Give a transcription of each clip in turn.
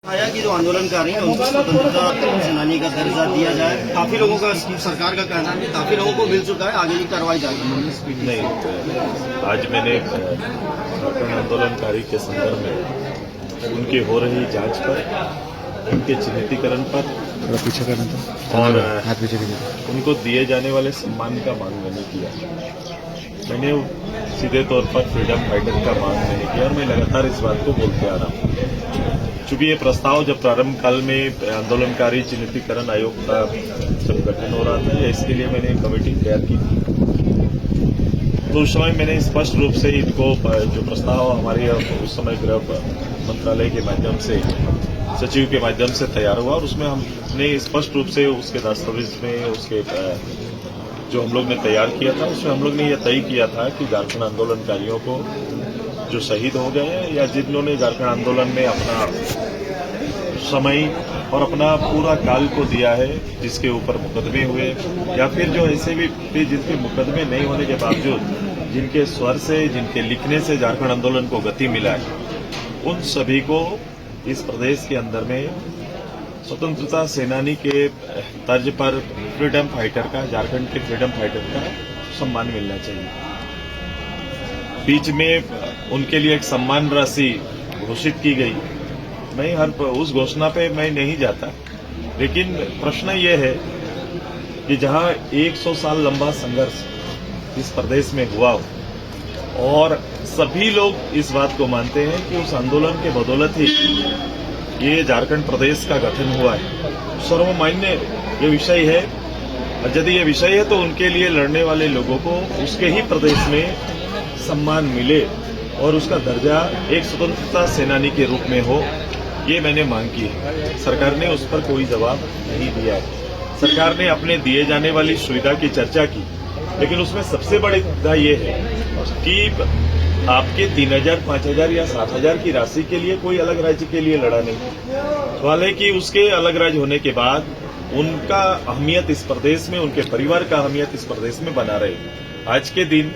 आया कि जो आंदोलनकारी हैं उनको स्वतंत्रता सेनानी का दर्जा दिया जाए। काफी लोगों का, सरकार का कहना है कि काफी लोगों को मिल चुका है, आगे की कार्रवाई जाएगी। नहीं, आज मैंने झारखंड आंदोलनकारी के संदर्भ में उनकी हो रही जांच पर, उनके चिन्हितीकरण पर पीछे करना था और हाथ पीछे उनको दिए जाने वाले सम्मान का मांग मैंने किया। मैंने सीधे तौर पर फ्रीडम फाइटर का मांग नहीं किया और मैं लगातार इस बात को बोलते आ रहा हूँ। चूंकि ये प्रस्ताव जब प्रारंभ काल में आंदोलनकारी चिन्हितीकरण आयोग का जब गठन हो रहा था, इसके लिए मैंने एक कमेटी तैयार की थी, तो उस समय मैंने स्पष्ट रूप से इनको जो प्रस्ताव हमारे उस समय गृह मंत्रालय के माध्यम से, सचिव के माध्यम से तैयार हुआ और उसमें हमने स्पष्ट रूप से उसके दस्तावेज में उसके जो हम लोग ने तैयार किया था, उसमें हम लोग ने यह तय किया था कि झारखंड आंदोलनकारियों को जो शहीद हो गए हैं या जिन्होंने झारखंड आंदोलन में अपना समय और अपना पूरा काल को दिया है, जिसके ऊपर मुकदमे हुए या फिर जो ऐसे भी थे जिनके मुकदमे नहीं होने के बावजूद जिनके स्वर से, जिनके लिखने से झारखंड आंदोलन को गति मिला है, उन सभी को इस प्रदेश के अंदर में स्वतंत्रता सेनानी के तर्ज पर फ्रीडम फाइटर का, झारखंड के फ्रीडम फाइटर का सम्मान मिलना चाहिए। बीच में उनके लिए एक सम्मान राशि घोषित की गई। मैं उस घोषणा पे मैं नहीं जाता, लेकिन प्रश्न ये है कि जहां 100 साल लंबा संघर्ष इस प्रदेश में हुआ हो और सभी लोग इस बात को मानते हैं कि उस आंदोलन के बदौलत ही ये झारखंड प्रदेश का गठन हुआ है, सर्वमान्य ये विषय है। और यदि ये विषय है तो उनके लिए लड़ने वाले लोगों को उसके ही प्रदेश में सम्मान मिले और उसका दर्जा एक स्वतंत्रता सेनानी के रूप में हो, ये मैंने मांग की है। सरकार ने उस पर कोई जवाब नहीं दिया है। सरकार ने अपने दिए जाने वाली सुविधा की चर्चा की, लेकिन उसमें सबसे बड़ी मुद्दा ये है कि आपके 3,000, 5,000 या 7,000 की राशि के लिए कोई अलग राज्य के लिए लड़ा नहीं। सवाल है कि उसके अलग राज्य होने के बाद उनका अहमियत इस प्रदेश में, उनके परिवार का अहमियत इस प्रदेश में बना रहे। आज के दिन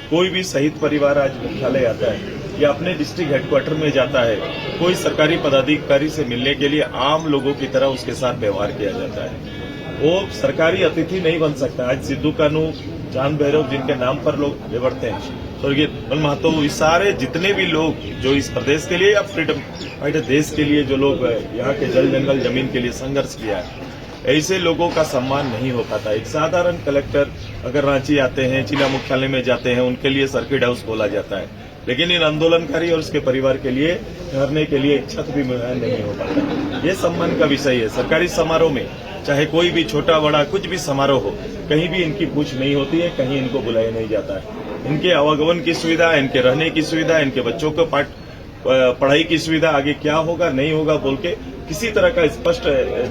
कोई भी शहीद परिवार आज मुख्यालय आता है या अपने डिस्ट्रिक्ट हेडक्वार्टर में जाता है, कोई सरकारी पदाधिकारी से मिलने के लिए आम लोगों की तरह उसके साथ व्यवहार किया जाता है। वो सरकारी अतिथि नहीं बन सकता। आज सिद्धू कानू, चांद भैरव जिनके नाम पर लोग आगे बढ़ते हैं, स्वर्गीय बल महतो, ये सारे जितने भी लोग जो इस प्रदेश के लिए या फ्रीडम फाइटर देश के लिए जो लोग यहाँ के जल जंगल जमीन के लिए संघर्ष किया है, ऐसे लोगों का सम्मान नहीं हो पाता। एक साधारण कलेक्टर अगर रांची आते हैं, जिला मुख्यालय में जाते हैं, उनके लिए सर्किट हाउस खोला जाता है, लेकिन इन आंदोलनकारी और उसके परिवार के लिए ठहरने के लिए एक छत भी नहीं हो पाता। ये सम्मान का विषय है। सरकारी समारोह में चाहे कोई भी छोटा बड़ा कुछ भी समारोह हो, कहीं भी इनकी पूछ नहीं होती है, कहीं इनको बुलाया नहीं जाता है। इनके आवागमन की सुविधा, इनके रहने की सुविधा, इनके बच्चों को पढ़ाई की सुविधा, आगे क्या होगा नहीं होगा बोल के किसी तरह का स्पष्ट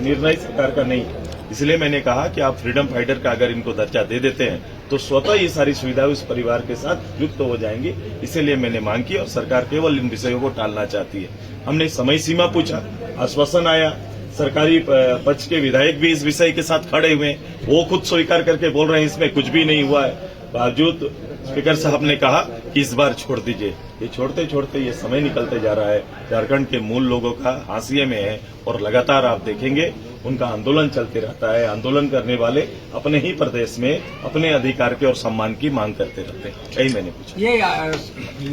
निर्णय सरकार का नहीं। इसलिए मैंने कहा कि आप फ्रीडम फाइटर का अगर इनको दर्जा दे देते हैं तो स्वतः ये सारी सुविधाएं उस परिवार के साथ युक्त हो जाएंगी। इसीलिए मैंने मांग की और सरकार केवल इन विषयों को टालना चाहती है। हमने समय सीमा पूछा, आश्वासन आया, सरकारी पक्ष के विधायक भी इस विषय के साथ खड़े हुए, वो खुद स्वीकार करके बोल रहे हैं इसमें कुछ भी नहीं हुआ है। बावजूद स्पीकर साहब ने कहा कि इस बार छोड़ दीजिए। ये छोड़ते छोड़ते ये समय निकलते जा रहा है। झारखंड के मूल लोगों का हाशिए में है और लगातार आप देखेंगे उनका आंदोलन चलते रहता है। आंदोलन करने वाले अपने ही प्रदेश में अपने अधिकार के और सम्मान की मांग करते रहते हैं। यही मैंने पूछा।